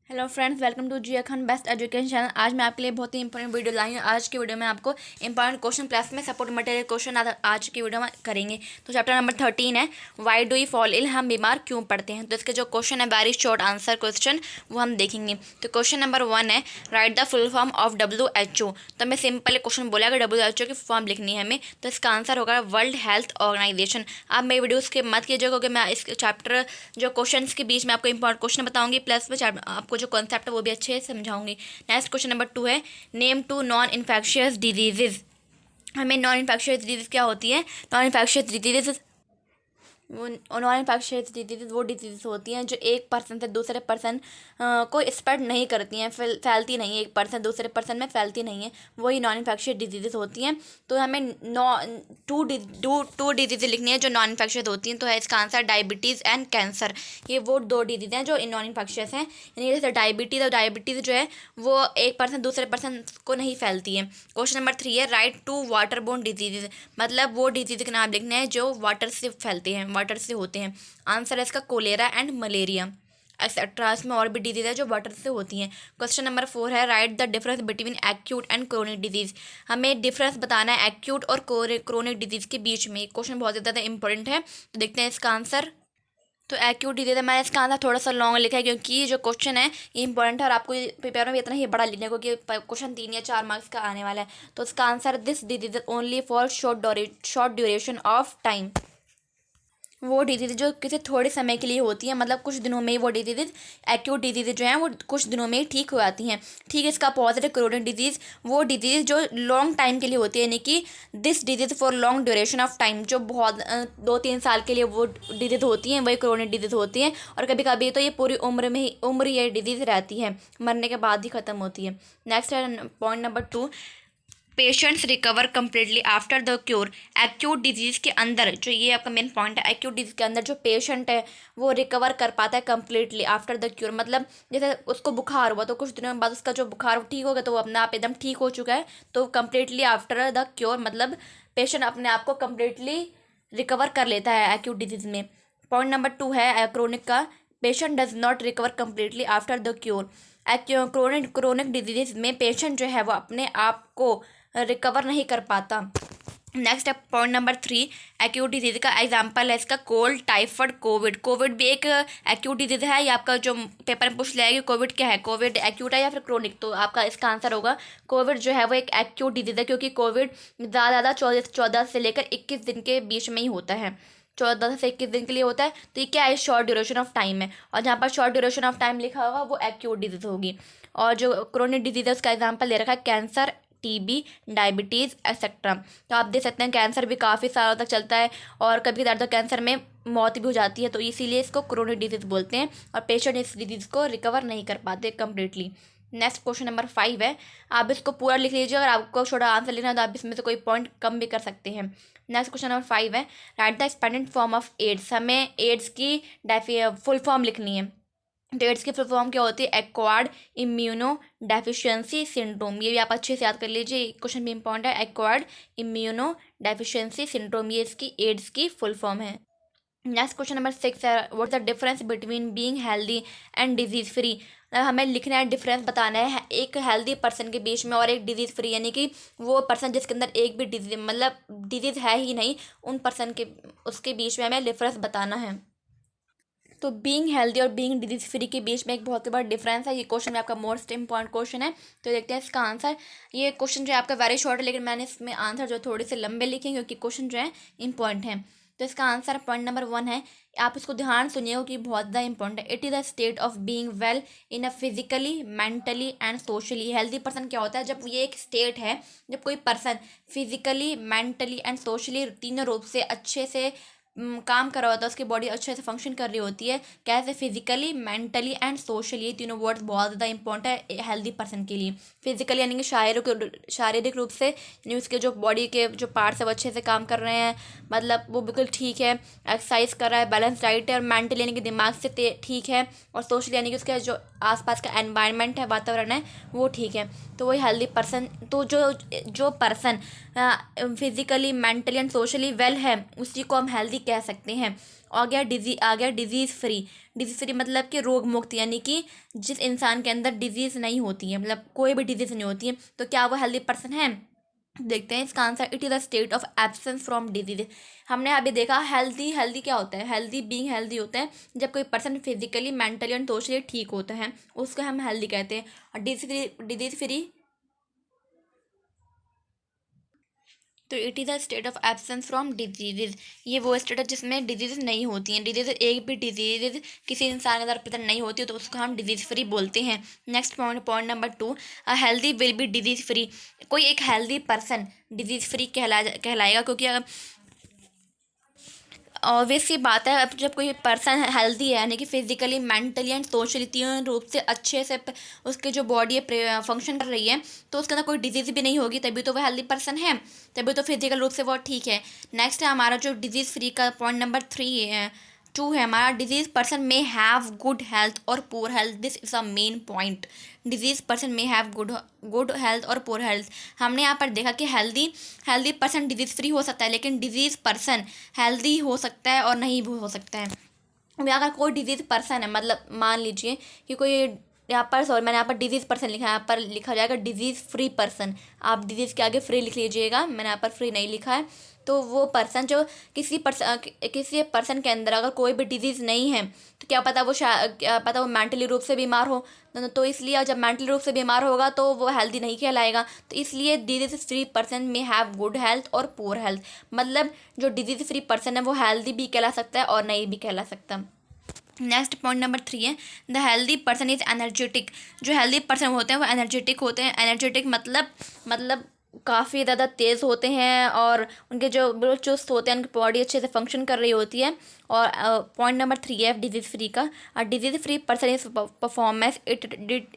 Hello friends, welcome to Jiya Khan best education channel. आज मैं आपके लिए बहुत ही इंपॉर्टेंट वीडियो लाई हूँ। आज की वीडियो में आपको इंपॉर्टेंट क्वेश्चन प्लस में सपोर्ट मटेरियल क्वेश्चन आज की वीडियो में करेंगे। तो चैप्टर नंबर 13 है why do you fall ill, हम बीमार क्यों पड़ते हैं। तो इसके जो क्वेश्चन है वेरी शॉर्ट आंसर क्वेश्चन वो हम देखेंगे। तो क्वेश्चन नंबर 1 है write the full form of WHO। तो हमें सिंपल क्वेश्चन बोला कि WHO की फॉर्म लिखनी है हमें। तो इसका आंसर होगा वर्ल्ड हेल्थ ऑर्गेनाइजेशन। आप मेरी वीडियो स्किप मत कीजिएगा क्योंकि मैं इस चैप्टर जो क्वेश्चन के बीच में आपको इंपॉर्टेंट क्वेश्चन बताऊंगी प्लस में आपको जो कॉन्सेप्ट है वो भी अच्छे से समझाऊंगी। नेक्स्ट क्वेश्चन नंबर 2 है name two non infectious diseases. हमें नॉन इन्फेक्शियस डिजीज क्या होती है। नॉन इन्फेक्शियस डिजीज वो नॉन इन्फेक्शियस डिजीज वो डिजीज होती हैं जो एक पर्सन से दूसरे पर्सन को स्प्रेड नहीं करती हैं, फैलती नहीं है, एक पर्सन दूसरे पर्सन में फैलती नहीं है, वही नॉन इन्फेक्शियस डिजीज होती हैं। तो हमें टू डिजीज लिखनी है जो नॉन इन्फेक्शियस होती हैं। तो है इसका आंसर डायबिटीज़ एंड कैंसर। ये वो दो डिजीज हैं जो नॉन इन्फेक्शियस हैं। यानी जैसे डायबिटीज़ और डायबिटीज़ जो है वो एक पर्सन दूसरे पर्सन को नहीं फैलती है। क्वेश्चन नंबर 3 है write two water borne disease. मतलब वो डिजीज के नाम लिखने हैं जो वाटर से फैलते हैं, वाटर से होते हैं। आंसर है इसका कोलेरा एंड मलेरिया एक्सेट्रा। इसमें और भी डिजीज है जो वाटर से होती हैं। क्वेश्चन नंबर 4 है write the difference between acute and chronic disease. हमें डिफरेंस बताना है एक्यूट और क्रोनिक डिजीज के बीच में। क्वेश्चन बहुत ज़्यादा इंपॉर्टेंट है, तो देखते हैं इसका आंसर। तो एक्यूट डिजीज है, मैंने इसका आंसर थोड़ा सा लॉन्ग लिखा है क्योंकि ये जो क्वेश्चन है ये इंपॉर्टेंट है और आपको पेपर में इतना ही बड़ा लिखने को कि क्वेश्चन 3 या 4 मार्क्स का आने वाला है। तो इसका answer this disease only for short duration of time. वो डिजीज जो किसी थोड़े समय के लिए होती है, मतलब कुछ दिनों में ही वो डिजीज एक्यूट डिजीज जो हैं वो कुछ दिनों में ही ठीक हो जाती हैं। ठीक है, इसका पॉजिटिव क्रोनिक डिजीज वो डिजीज जो लॉन्ग टाइम के लिए होती है, यानी कि this disease for long duration of time, जो बहुत 2-3 साल के लिए वो डिजीज होती हैं वही क्रोनिक डिजीज होती हैं। और कभी कभी तो ये पूरी उम्र ये डिजीज रहती है, मरने के बाद ही ख़त्म होती है। नेक्स्ट है point number 2 patients recover completely after the cure. Acute disease के अंदर जो ये आपका मेन पॉइंट है, एक्यूट डिजीज़ के अंदर जो पेशेंट है वो रिकवर कर पाता है कम्प्लीटली आफ्टर द क्योर। मतलब जैसे उसको बुखार हुआ तो कुछ दिनों बाद उसका जो बुखार ठीक हो गया तो वो अपने आप एकदम ठीक हो चुका है। तो कम्प्लीटली आफ्टर द क्योर मतलब पेशेंट अपने आप को कम्प्लीटली रिकवर कर लेता है एक्यूट डिजीज़ में। पॉइंट नंबर 2 है क्रोनिक का, patient does not recover completely after the cure. Chronic disease में पेशेंट जो है वो अपने आप को रिकवर नहीं कर पाता। नेक्स्ट है पॉइंट नंबर 3 एक्यूट डिजीज का एग्जांपल है इसका कोल्ड, टाइफाइड, कोविड। कोविड भी एक एक्यूट डिजीज है। ये आपका जो पेपर में पूछ लिया है कि कोविड क्या है, कोविड एक्यूट है या फिर क्रोनिक। तो आपका इसका आंसर होगा कोविड जो है वो एक एक्यूट डिजीज है क्योंकि कोविड ज़्यादा 14 से लेकर 21 दिन के बीच में ही होता है। 14 से 21 दिन के लिए होता है। तो ये क्या है, शॉर्ट ड्यूरेशन ऑफ टाइम है। और जहाँ पर शॉर्ट ड्यूरेशन ऑफ टाइम लिखा होगा वो एक्यूट डिजीज होगी। और जो क्रोनिक डिजीज है उसका एग्जांपल दे रखा है कैंसर, TB, डायबिटीज़ एक्सेट्रा। तो आप देख सकते हैं कैंसर भी काफ़ी सालों तक चलता है और कभी कभार तो कैंसर में मौत भी हो जाती है। तो इसीलिए इसको क्रोनिक डिजीज़ बोलते हैं और पेशेंट इस डिजीज़ को रिकवर नहीं कर पाते कम्प्लीटली। नेक्स्ट क्वेश्चन नंबर 5 है, आप इसको पूरा लिख लीजिए। अगर आपको छोटा आंसर लिखना है तो आप इसमें से कोई पॉइंट कम भी कर सकते हैं। नेक्स्ट क्वेश्चन नंबर 5 है write the expanded form of AIDS. हमें एड्स की फुल फॉर्म लिखनी है। तो एड्स की फुल फॉर्म क्या होती है, एक्वायर्ड इम्यूनो डेफिशिएंसी सिंड्रोम। ये भी आप अच्छे से याद कर लीजिए, क्वेश्चन भी इंपॉर्टेंट है। एक्वायर्ड इम्यूनो डेफिशिएंसी सिंड्रोम ये इसकी एड्स की फुल फॉर्म है। नेक्स्ट क्वेश्चन नंबर 6 है what the difference between being healthy and disease free. हमें लिखना है, डिफरेंस बताना है एक हेल्दी पर्सन के बीच में और एक डिजीज़ फ्री, यानी कि वो पर्सन जिसके अंदर एक भी डिजीज मतलब डिजीज़ है ही नहीं, उन पर्सन के उसके बीच में हमें डिफरेंस बताना है। तो बीइंग हेल्दी और बीइंग डिजीज फ्री के बीच में एक बहुत ही बड़ा डिफरेंस है। ये क्वेश्चन में आपका मोस्ट इंपॉर्टेंट क्वेश्चन है। तो देखते हैं इसका आंसर। ये क्वेश्चन जो है आपका वेरी शॉर्ट है लेकिन मैंने इसमें आंसर जो थोड़े से लंबे लिखे हैं क्योंकि क्वेश्चन जो है इंपॉर्टेंट है। तो इसका आंसर पॉइंट नंबर 1 है, आप इसको ध्यान सुनिए कि बहुत ज़्यादा इंपॉर्टेंट है। It is the state of being well in a physically, mentally and socially. Healthy person क्या होता है, जब ये एक स्टेट है जब कोई person physically, mentally and socially तीनों रूप से अच्छे से काम कर रहा होता है, उसकी बॉडी अच्छे से फंक्शन कर रही होती है। कैसे, फिजिकली, मेंटली एंड सोशली। ये तीनों वर्ड्स बहुत ज़्यादा इंपॉर्टेंट है हेल्दी पर्सन के लिए। फिजिकली यानी कि शारीरिक रूप से, यानी उसके जो बॉडी के जो पार्ट्स है वो अच्छे से काम कर रहे हैं, मतलब वो बिल्कुल ठीक है, एक्सरसाइज कर रहा है, बैलेंस डाइट है। और मेंटली यानी कि दिमाग से ठीक है। और सोशली यानी कि उसका जो आसपास का एनवायरनमेंट है, वातावरण है, वो ठीक है। तो वही हेल्दी पर्सन। तो जो person physically, mentally and socially well है उसी को हम हेल्दी कह सकते हैं। और आ गया डिजीज़ फ्री। डिजीज़ फ्री मतलब कि रोग मुक्त, यानी कि जिस इंसान के अंदर डिजीज़ नहीं होती है, मतलब कोई भी डिजीज़ नहीं होती है, तो क्या वो हेल्दी पर्सन है? देखते हैं इसका answer. It is a state of absence from disease. हमने अभी देखा हेल्दी क्या होता है। हेल्दी बीइंग हेल्दी होता है जब कोई person physically, mentally and socially ठीक होता है, उसको हम हेल्दी कहते हैं। और डिजीज फ्री तो it is a state of absence from disease. ये वो स्टेट है जिसमें डिजीज़ नहीं होती हैं। डिजीज़, एक भी डिजीज़ किसी इंसान के अंदर प्रेजेंट नहीं होती, तो उसको हम डिजीज़ फ्री बोलते हैं। Next point number 2, a healthy will be disease free. कोई एक हेल्दी पर्सन डिजीज़ फ्री कहलाएगा, क्योंकि ऑब्वियस सी बात है। अब जब कोई पर्सन हेल्दी है, यानी कि फिजिकली, मेंटली एंड सोशली तीनों रूप से अच्छे से उसकी जो बॉडी है फंक्शन कर रही है, तो उसके अंदर कोई डिजीज़ भी नहीं होगी, तभी तो वो हेल्दी पर्सन है, तभी तो फिजिकल रूप से वो ठीक है। नेक्स्ट है हमारा जो डिजीज़ फ्री का पॉइंट नंबर 2 है हमारा। डिजीज पर्सन में हैव गुड हेल्थ और poor health. This is a main point. Disease person में हैव गुड हेल्थ और पुअर हेल्थ। हमने यहाँ पर देखा कि हेल्दी पर्सन डिजीज फ्री हो सकता है, लेकिन डिजीज पर्सन हेल्दी हो सकता है और नहीं भी हो सकता है। अब अगर कोई डिजीज पर्सन है, मतलब मान लीजिए कि कोई यहाँ पर, सॉरी मैंने यहाँ पर डिजीज पर्सन लिखा है, यहाँ पर लिखा जाएगा डिजीज फ्री पर्सन। आप डिजीज के आगे फ्री लिख लीजिएगा, मैंने यहाँ पर फ्री नहीं लिखा है। तो वो पर्सन जो किसी पर्सन के अंदर अगर कोई भी डिजीज़ नहीं है, तो क्या पता वो मेंटली रूप से बीमार हो। तो इसलिए जब मेंटली रूप से बीमार होगा तो वो हेल्दी नहीं कहलाएगा। तो इसलिए डिजीज फ्री पर्सन में हैव गुड हेल्थ और पुअर हेल्थ। मतलब जो डिजीज फ्री पर्सन है वो हेल्दी भी कहला सकता है और नहीं भी कहला सकता। नेक्स्ट पॉइंट नंबर 3 है the healthy person is energetic. जो हेल्दी पर्सन होते हैं वो एनर्जेटिक होते हैं। एनर्जेटिक मतलब काफ़ी ज़्यादा तेज़ होते हैं और उनके जो बिल्कुल चुस्त होते हैं, उनकी बॉडी अच्छे से फंक्शन कर रही होती है। और पॉइंट नंबर 3 है डिजीज़ फ्री का। Disease free person is performance it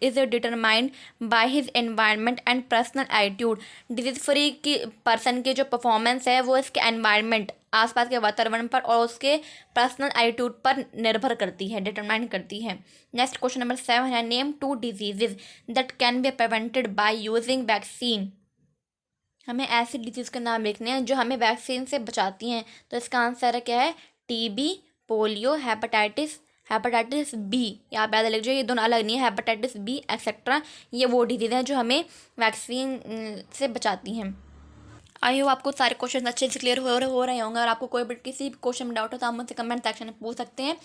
is determined by his environment and personal attitude. Disease free की पर्सन की जो परफॉर्मेंस है वो इसके एनवायरनमेंट, आसपास के वातावरण पर और उसके पर्सनल एटीट्यूड पर निर्भर करती है, डिटरमाइन करती है। नेक्स्ट क्वेश्चन नंबर 7 है name 2 diseases that can be prevented by using vaccine. हमें ऐसी डिजीज़ के नाम लिखने हैं जो हमें वैक्सीन से बचाती हैं। तो इसका आंसर क्या है? TB, polio, hepatitis B. यहाँ पे याद लिख जाइए, ये दोनों अलग नहीं है, हेपेटाइटिस बी एक्सेट्रा। ये वो डिजीज़ हैं जो हमें वैक्सीन से बचाती हैं। आई होप आपको सारे क्वेश्चन अच्छे से क्लियर हो रहे होंगे। और आपको कोई भी किसी भी क्वेश्चन में डाउट हो तो आप मुझसे कमेंट सेक्शन में पूछ सकते हैं।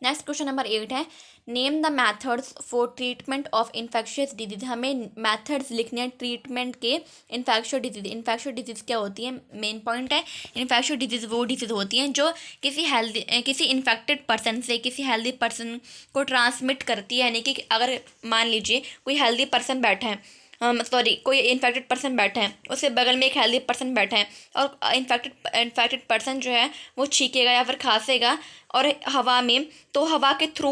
नेक्स्ट क्वेश्चन नंबर 8 है name the methods for treatment of infectious disease. हमें मैथड्स लिखने हैं ट्रीटमेंट के इन्फेक्शियस डिजीज। इन्फेक्शियस डिजीज क्या होती है? मेन पॉइंट है इन्फेक्शियस डिजीज वो डिजीज होती हैं जो किसी इन्फेक्टेड पर्सन से किसी हेल्दी पर्सन को ट्रांसमिट करती है। यानी कि अगर मान लीजिए कोई हेल्दी पर्सन बैठा है, कोई इन्फेक्टेड पर्सन बैठा है, उसके बगल में एक हेल्दी पर्सन बैठा है, और इन्फेक्टेड पर्सन जो है वो छींकेगा या फिर खांसेगा और हवा में, तो हवा के थ्रू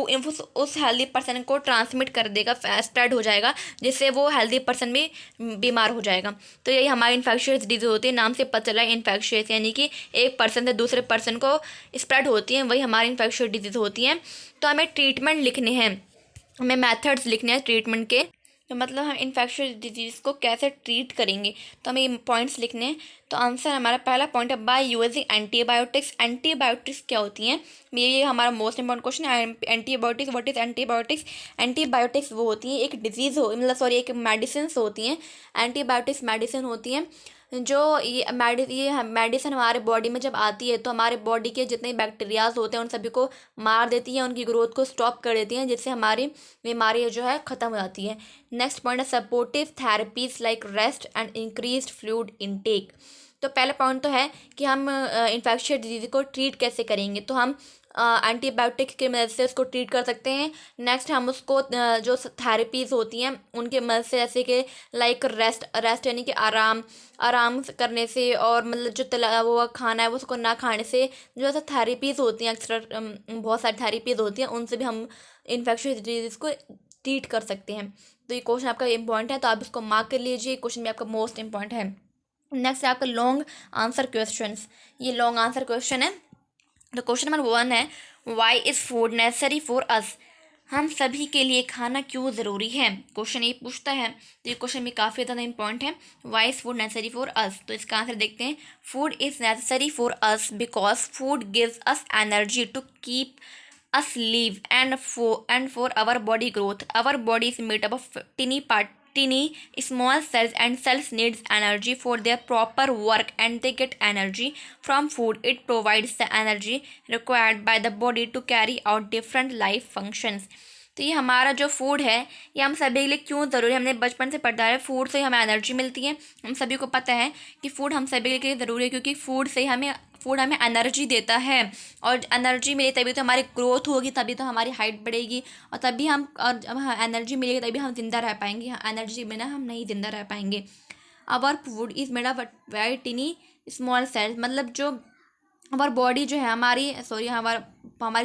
उस हेल्दी पर्सन को ट्रांसमिट कर देगा, स्प्रेड हो जाएगा, जिससे वो हेल्दी पर्सन भी बीमार हो जाएगा। तो यही हमारी इन्फेक्शियस डिजीज होती है। नाम से पता चला इन्फेक्शियस, यानी कि एक पर्सन से दूसरे पर्सन को स्प्रेड होती है, वही हमारी इन्फेक्शियस डिजीज होती हैं। तो हमें ट्रीटमेंट लिखने हैं, हमें मैथड्स लिखने हैं ट्रीटमेंट के। तो मतलब हम इन्फेक्शियस डिजीज़ को कैसे ट्रीट करेंगे, तो हमें पॉइंट्स लिखने हैं। तो आंसर हमारा पहला पॉइंट है बाय यूजिंग एंटीबायोटिक्स। एंटीबायोटिक्स क्या होती हैं? ये हमारा मोस्ट इंपॉर्टेंट क्वेश्चन है। Antibiotics, what is antibiotics? Antibiotics वो होती हैं एक डिजीज़ हो, मतलब एक मेडिसिन होती हैं। एंटीबायोटिक्स मेडिसिन होती हैं जो ये मेडिसिन हमारे बॉडी में जब आती है तो हमारे बॉडी के जितने बैक्टीरियाज होते हैं उन सभी को मार देती है, उनकी ग्रोथ को स्टॉप कर देती हैं, जिससे हमारी बीमारी जो है ख़त्म हो जाती है। नेक्स्ट पॉइंट है supportive therapies like rest and increased fluid intake. तो पहला पॉइंट तो है कि हम इन्फेक्शियस डिजीज को ट्रीट कैसे करेंगे, तो हम एंटीबायोटिक की मदद से उसको ट्रीट कर सकते हैं। नेक्स्ट हम उसको जो थेरेपीज़ होती हैं उनके मदद से, जैसे कि लाइक रेस्ट यानी कि आराम करने से, और मतलब जो तला हुआ खाना है वो उसको ना खाने से, जो ऐसा थेरेपीज़ होती हैं एक्स्ट्रा बहुत सारी थेरेपीज़ होती हैं, उनसे भी हम इन्फेक्शियस डिजीज़ को ट्रीट कर सकते हैं। तो ये क्वेश्चन आपका इंपॉर्टेंट है, तो आप इसको मार्क कर लीजिए, क्वेश्चन भी आपका मोस्ट इंपॉर्टेंट है। नेक्स्ट है आपका लॉन्ग आंसर क्वेश्चंस। ये लॉन्ग आंसर क्वेश्चन है। तो क्वेश्चन नंबर 1 है why is food necessary for us. हम सभी के लिए खाना क्यों ज़रूरी है, क्वेश्चन ये पूछता है। तो ये क्वेश्चन भी काफ़ी ज़्यादा इंपॉर्टेंट है। Why is food necessary for us, तो इसका आंसर देखते हैं। Food is necessary for us because food gives us energy to keep us live and for our body growth. Our body is made up of tiny small cells, and cells needs energy for their proper work, and they get energy from food. It provides the energy required by the body to carry out different life functions. तो ये हमारा जो food है ये हम सभी के लिए क्यों ज़रूरी है, हमने बचपन से पढ़ा है। फूड से हमें एनर्जी मिलती है। हम सभी को पता है कि फूड हम सभी के लिए ज़रूरी है, क्योंकि फूड हमें एनर्जी देता है, और एनर्जी मिले तभी तो हमारी ग्रोथ होगी, तभी तो हमारी हाइट बढ़ेगी, और तभी हम और जब एनर्जी मिलेगी तभी हम जिंदा रह पाएंगे। एनर्जी बिना हम नहीं जिंदा रह पाएंगे। Our food is made of very tiny small cells, मतलब जो हमारी बॉडी जो है हमारी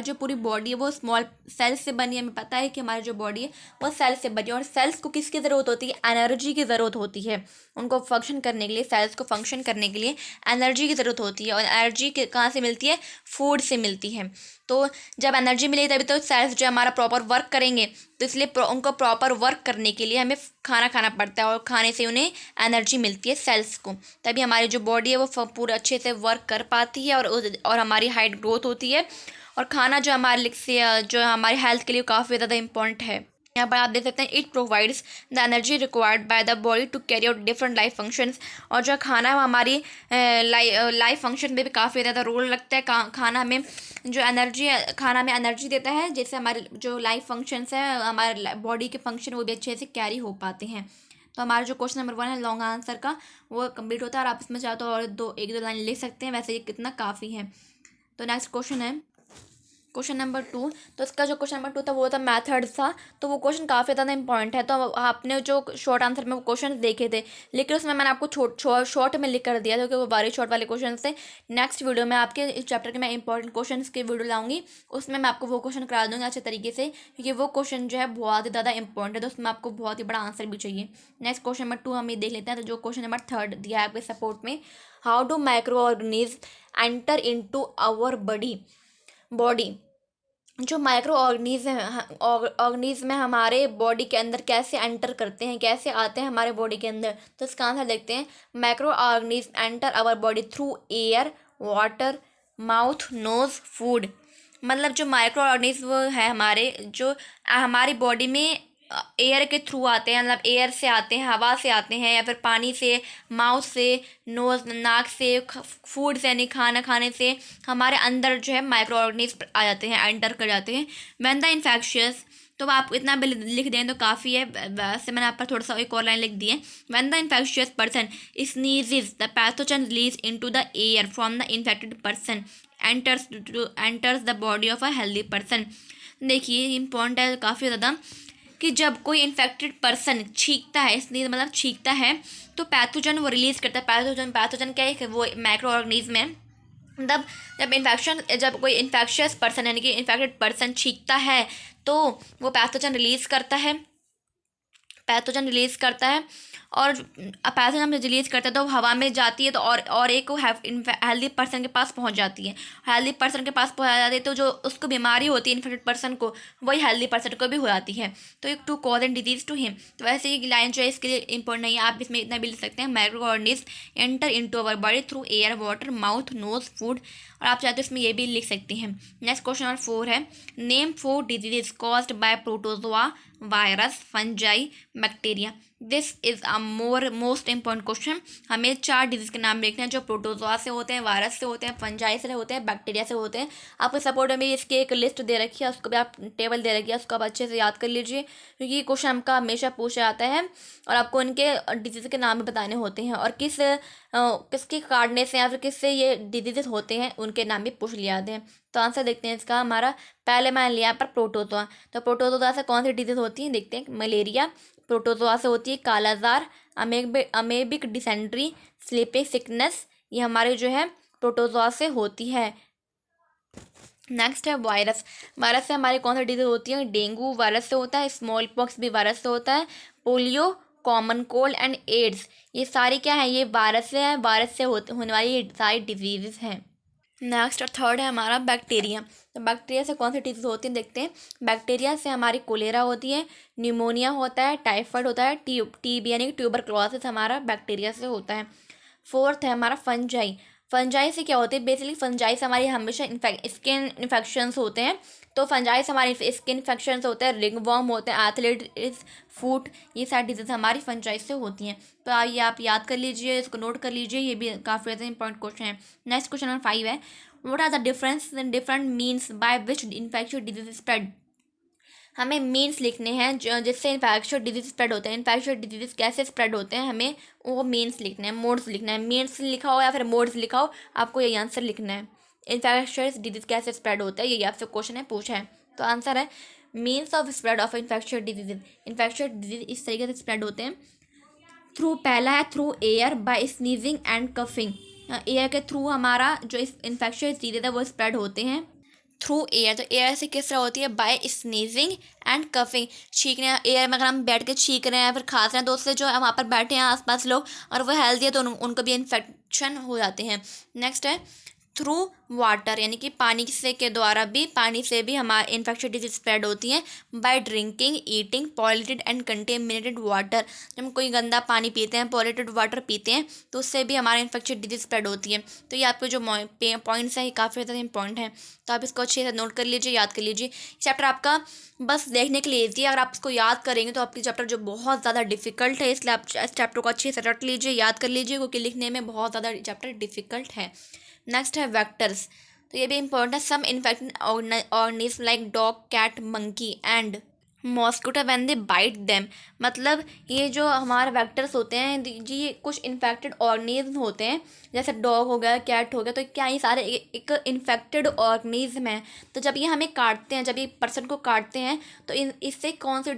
जो पूरी बॉडी है वो स्मॉल सेल्स से बनी है। हमें पता है कि हमारी जो बॉडी है वो सेल्स से बनी है, और सेल्स को किसकी ज़रूरत होती है, एनर्जी की ज़रूरत होती है। उनको फंक्शन करने के लिए, सेल्स को फंक्शन करने के लिए एनर्जी की ज़रूरत होती है, और एनर्जी कहाँ से मिलती है, फूड से मिलती है। तो जब एनर्जी मिलेगी तभी तो सेल्स जो हमारा प्रॉपर वर्क करेंगे। तो इसलिए उनको प्रॉपर वर्क करने के लिए हमें खाना खाना पड़ता है, और खाने से उन्हें एनर्जी मिलती है सेल्स को, तभी हमारी जो बॉडी है वो पूरा अच्छे से वर्क कर पाती है, और हमारी हाइट ग्रोथ होती है। और खाना जो हमारे लिए जो हमारी हेल्थ के लिए काफ़ी ज़्यादा इंपॉर्टेंट है। यहाँ पर आप देख सकते हैं, it provides the energy required by the body to carry out different life functions. और जो खाना है वो हमारी लाइफ फंक्शन में भी काफ़ी ज़्यादा रोल लगता है। खाना हमें हमें एनर्जी देता है, जिससे हमारे जो लाइफ फंक्शंस है, हमारे बॉडी के फंक्शन वो भी अच्छे से कैरी हो पाते हैं। तो हमारा जो क्वेश्चन नंबर 1 है लॉन्ग आंसर का, वो कंप्लीट होता है, और आप इसमें चाहो तो और एक दो लाइन लिख सकते हैं, वैसे ये कितना काफ़ी है। तो नेक्स्ट क्वेश्चन है क्वेश्चन नंबर 2। तो इसका जो क्वेश्चन नंबर 2 था वो था मैथड था। तो वो क्वेश्चन काफ़ी ज़्यादा इंपॉर्टेंट है। तो आपने जो शॉर्ट आंसर में वो क्वेश्चन देखे थे, लेकिन उसमें मैंने आपको शॉर्ट में लिख कर दिया था, क्योंकि वो बारी शॉर्ट वाले क्वेश्चन थे। नेक्स्ट वीडियो में आपके इस चैप्टर के मैं इंपॉर्टेंट क्वेश्चन की वीडियो लाऊंगी, उसमें मैं आपको वो क्वेश्चन करा दूँगी अच्छे तरीके से, क्योंकि वो क्वेश्चन जो है बहुत ही ज़्यादा इंपॉर्टेंट है, तो उसमें आपको बहुत ही बड़ा आंसर भी चाहिए। नेक्स्ट क्वेश्चन नंबर 2 हम ये देख लेते हैं। तो जो क्वेश्चन नंबर 3 दिया है आपके सपोर्ट में, how do micro organism enter into our body. जो माइक्रो ऑर्गेनिज्म है हमारे बॉडी के अंदर कैसे एंटर करते हैं, कैसे आते हैं हमारे बॉडी के अंदर। तो इसका आंसर देखते हैं। Micro organism enter our body through air, water, mouth, nose, food. मतलब जो माइक्रो ऑर्गेनिज्म है हमारी बॉडी में एयर के थ्रू आते हैं, मतलब एयर से आते हैं, हवा से आते हैं, या फिर पानी से, माउथ से, नोज नाक से, फूड से यानी खाना खाने से हमारे अंदर जो है माइक्रो ऑर्गेनिज्म आ जाते हैं, एंटर कर जाते हैं। व्हेन द इन्फेक्शियस, तो आप इतना भी लिख दें तो काफ़ी है, वैसे मैंने आप पर थोड़ा सा एक और लाइन लिख दी है। When the infectious person sneezes the pathogen release into the air from the infected person enters the body of a healthy person. देखिए इंपॉर्टेंट है काफ़ी ज़्यादा, कि जब कोई इन्फेक्टेड पर्सन छींकता है, इसलिए मतलब छींकता है, तो पैथोजन वो रिलीज करता है। पैथोजन क्या है, वो माइक्रो ऑर्गेनिज्म है। मतलब जब कोई इन्फेक्शियस पर्सन यानी कि इन्फेक्टेड पर्सन छींकता है, तो वो पैथोजन रिलीज करता है। और पैथोजन जब रिलीज करता है तो हवा में जाती है, तो और एक हेल्दी पर्सन के पास पहुंच जाती है। हेल्दी पर्सन के पास पहुंच जाती है, तो जो उसको बीमारी होती है इन्फेक्टेड पर्सन को, वही हेल्दी पर्सन को भी हो जाती है। तो एक to cause and disease to him. तो वैसे ये लाइन जो है इसके लिए इंपॉर्टेंट नहीं है, आप इसमें इतना भी लिख सकते हैं। Micro organism enter into our body through air, water, mouth, nose, food. और आप चाहते हो इसमें ये भी लिख सकते हैं। नेक्स्ट क्वेश्चन नंबर 4 है, name 4 disease caused by protozoa, virus, fungi, bacteria. This is a most important question. हमें 4 डिजीज के नाम लिखने हैं जो प्रोटोजोआ से होते हैं, वायरस से होते हैं, फंजाई से होते हैं, बैक्टीरिया से होते हैं। आपको सपोर्ट में भी इसकी एक लिस्ट दे रखी है, उसको भी आप टेबल दे रखी है, उसको आप अच्छे से याद कर लीजिए, क्योंकि ये क्वेश्चन हमका हमेशा पूछा जाता है, और आपको इनके डिजीज के नाम भी बताने होते हैं, और किसके काटने से या फिर किससे ये डिजीजेस होते हैं उनके नाम भी पूछ लिए जाते हैं। तो आंसर देखते हैं इसका हमारा। पहले मान लिया पर प्रोटोजोआ। तो प्रोटोजोआ से कौन सी डिजीज होती है देखते हैं। मलेरिया प्रोटोजोआ से होती है, कालाजार, अमेबिक डिसेंट्री, स्लीपिंग सिकनेस, ये हमारे जो है प्रोटोजोआ से होती है। नेक्स्ट है वायरस। वायरस से हमारी कौन सी डिजीज होती है। डेंगू वायरस से होता है, स्मॉल पॉक्स भी वायरस से होता है, polio, common cold and AIDS, ये सारी क्या है, ये वायरस से है, वायरस से होने वाली ये सारी डिजीजेस हैं। नेक्स्ट और थर्ड है हमारा बैक्टीरिया। तो बैक्टीरिया से कौन सी डिजीज होती है देखते हैं। बैक्टीरिया से हमारी कोलेरा होती है, न्यूमोनिया होता है, टाइफाइड होता है, टीबी यानी कि ट्यूबरक्लोसिस हमारा बैक्टीरिया से होता है। फोर्थ है हमारा फंजाई। फंजाई से क्या होती है, बेसिकली फंजाई से हमारी हमेशा स्किन इन्फेक्शंस होते हैं। तो फंजाई से हमारी स्किन इन्फेक्शंस होते हैं, रिंगवर्म होते हैं, एथलीट फूट, ये सारी डिजीज हमारी फंजाई से होती हैं। तो आइए आप याद कर लीजिए, इसको नोट कर लीजिए, ये भी काफ़ी ज़्यादा इंपॉर्टेंट क्वेश्चन है। नेक्स्ट क्वेश्चन नंबर 5 है, what are the difference in different means by which infectious disease spread. हमें मीन्स लिखने हैं जिससे इन्फेक्शियस डिजीज स्प्रेड होते हैं। इन्फेक्शियस डिजीज कैसे स्प्रेड होते हैं, हमें वो मीन्स लिखने हैं, मोड्स लिखना है। मीन्स लिखा हो या फिर मोड्स लिखा हो, आपको यही आंसर लिखना है। इन्फेक्शियस डिजीज कैसे स्प्रेड होता है, यही आपसे क्वेश्चन है, पूछा है। तो आंसर है means of spread of infectious disease. Infectious disease इस तरीके से स्प्रेड होते हैं। थ्रू, पहला है through air by sneezing and coughing. Air के थ्रू हमारा जो इन्फेक्शियस डिजीज है वो स्प्रेड होते हैं थ्रू एयर। तो एयर से किस तरह होती है, बाय स्नीजिंग एंड कफिंग। छींकने, एयर में अगर हम बैठ के छींक रहे हैं या फिर खांस रहे हैं तो उससे जो है वहाँ पर बैठे हैं आसपास लोग और वो हेल्दी है तो उनको भी इन्फेक्शन हो जाते हैं। नेक्स्ट है थ्रू वाटर, यानी कि पानी से के द्वारा भी, पानी से भी हमारे इन्फेक्शन डिजीज स्प्रेड होती हैं। By drinking, eating polluted and contaminated water. जब हम कोई गंदा पानी पीते हैं, पॉल्यूटेड वाटर पीते हैं, तो उससे भी हमारे इन्फेक्शन डिजीज स्प्रेड होती है। तो ये आपके जो पॉइंट्स हैं ये काफ़ी ज़्यादा इंपॉर्टेंट हैं, तो आप इसको अच्छे से नोट कर लीजिए, याद कर लीजिए। चैप्टर आपका बस देखने के लिए ईजी है, अगर आप इसको याद करेंगे तो आपकी चैप्टर जो बहुत ज़्यादा डिफिकल्ट है, इसलिए आप इस चैप्टर को अच्छे से रट लीजिए, याद कर लीजिए, क्योंकि लिखने में बहुत ज़्यादा चैप्टर डिफिकल्ट है। नेक्स्ट है वेक्टर्स। तो ये भी इंपॉर्टेंट है। Some infected organism like dog, cat, monkey and mosquito when they bite them. मतलब ये जो हमारे वेक्टर्स होते हैं जी, ये कुछ इन्फेक्टेड ऑर्गेनिज्म होते हैं, जैसे डॉग हो गया, कैट हो गया, तो क्या ये सारे एक इन्फेक्टेड ऑर्गेनिज्म हैं। तो जब ये हमें काटते हैं, जब ये पर्सन को काटते हैं, तो इससे कौन से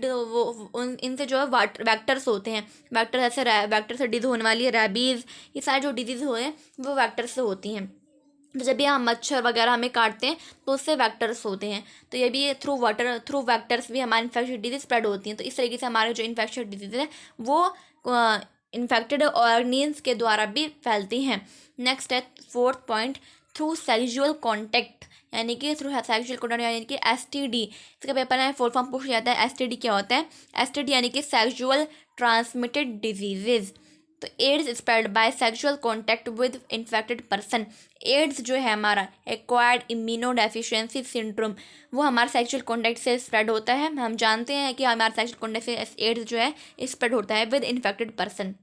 इनसे जो है वेक्टर्स होते हैं। वेक्टर ऐसे वेक्टर से डिजीज होने वाली है, रैबीज़, ये सारे जो डिजीज हुए हैं वो वेक्टर से होती हैं। तो जब ये हम मच्छर वगैरह हमें काटते हैं तो उससे वेक्टर्स होते हैं। तो ये भी थ्रू वेक्टर्स भी हमारे इन्फेक्शन डिजीज स्प्रेड होती हैं। तो इस तरीके से हमारे जो इन्फेक्शन डिजीज है वो इन्फेक्टेड ऑर्गेनिज्म के द्वारा भी फैलती हैं। नेक्स्ट है fourth point, through sexual contact, यानी कि थ्रू सेक्सुअल कॉन्टैक्ट, यानी कि STD। इसका पेपर है, फुल फॉर्म पूछ जाता है। STD क्या होता है, STD यानी कि सेक्सुअल ट्रांसमिटेड डिजीजेज। तो AIDS spread by sexual contact with infected person. AIDS जो है हमारा एक्वायर्ड इम्यूनोडेफिशिएंसी सिंड्रोम, वो हमारा सेक्सुअल कॉन्टैक्ट से स्प्रेड होता है। हम जानते हैं कि हमारा सेक्सुअल कॉन्टैक्ट से एड्स जो है स्प्रेड होता है with infected person.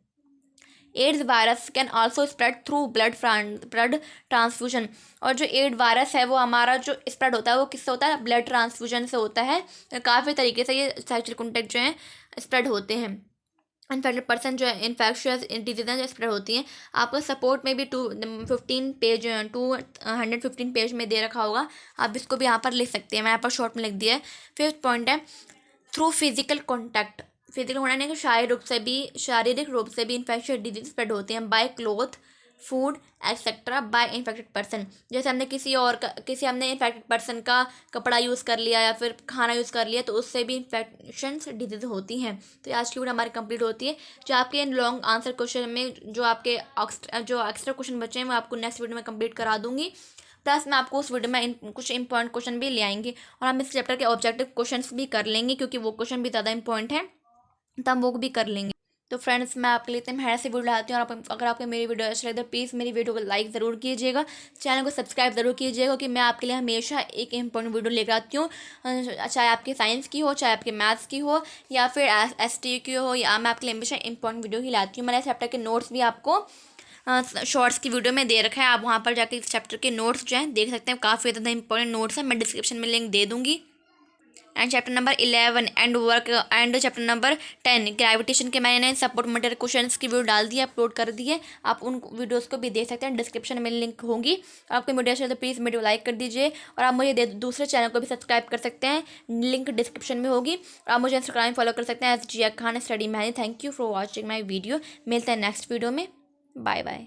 AIDS virus can also spread through blood transfusion. और जो एड वायरस है वो हमारा जो स्प्रेड होता है वो किससे होता है, ब्लड ट्रांसफ्यूजन से होता है। तो काफ़ी तरीके से ये सेक्सुअल कॉन्टैक्ट जो है स्प्रेड होते हैं। इन्फेक्टेड पर्सन जो है इन्फेक्शियस डिजीज जो स्प्रेड होती हैं। आपको सपोर्ट में भी 215 पेज में दे रखा होगा, आप इसको भी यहाँ पर लिख सकते हैं, मैं यहाँ पर शॉर्ट में लिख दिया है। फिफ्थ पॉइंट है थ्रू फिजिकल कॉन्टैक्ट। फिजिकल होने के शारीरिक रूप से भी इन्फेक्शियस डिजीज स्प्रेड होते हैं by cloth, food etcetera by infected person. जैसे हमने हमने इन्फेक्टेड पर्सन का कपड़ा यूज़ कर लिया या फिर खाना यूज़ कर लिया, तो उससे भी इन्फेक्शन डिजीज होती हैं। तो आज की वीडियो हमारी कंप्लीट होती है। जो आपके लॉन्ग आंसर क्वेश्चन में जो एक्स्ट्रा क्वेश्चन बचे हैं वो आपको नेक्स्ट वीडियो में कंप्लीट करा दूंगी। प्लस मैं आपको उस वीडियो में कुछ इंपॉर्टेंट क्वेश्चन भी ले आएंगे और हम इस चैप्टर के ऑब्जेक्टिव क्वेश्चन भी कर लेंगे, क्योंकि वो क्वेश्चन भी ज़्यादा इंपॉर्टेंट है, तो हम वो भी कर लेंगे। तो फ्रेंड्स, मैं आपके लिए इतने मेहनत से वीडियो लाती हूँ, और अगर आपको मेरी वीडियो अच्छी लगे तो प्लीज़ मेरी वीडियो को लाइक ज़रूर कीजिएगा, चैनल को सब्सक्राइब ज़रूर कीजिएगा, क्योंकि मैं आपके लिए हमेशा एक इंपॉर्टेंट वीडियो लेकर आती हूँ, चाहे आपकी साइंस की हो, चाहे आपके मैथ्स की हो, या फिर ST की हो, या मैं आपके लिए हमेशा इंपॉर्टेंट वीडियो ही लाती हूँ। मैंने इस चैप्टर के नोट्स भी आपको शॉर्ट्स की वीडियो में दे रखा है, आप वहाँ पर जाकर इस चैप्टर के नोट्स जो हैं देख सकते हैं, काफ़ी ज़्यादा इंपॉर्टेंट नोट्स हैं, मैं डिस्क्रिप्शन में लिंक दे दूँगी। And chapter number 11 and chapter number 10 gravitation के मैंने सपोर्ट मटेरियल क्वेश्चंस की वीडियो डाल दी है, अपलोड कर दी है, आप उन वीडियोस को भी देख सकते हैं, डिस्क्रिप्शन में लिंक होंगी। आपको वीडियो अच्छी लगे तो प्लीज़ वीडियो लाइक कर दीजिए, और आप मुझे दूसरे चैनल को भी सब्सक्राइब कर सकते हैं, लिंक डिस्क्रिप्शन में होगी, और आप मुझे इंस्टाग्राम में फॉलो कर सकते हैं, SGA Khan study mehndi. Thank you for watching my video. मिलते हैं नेक्स्ट वीडियो में, बाय बाय।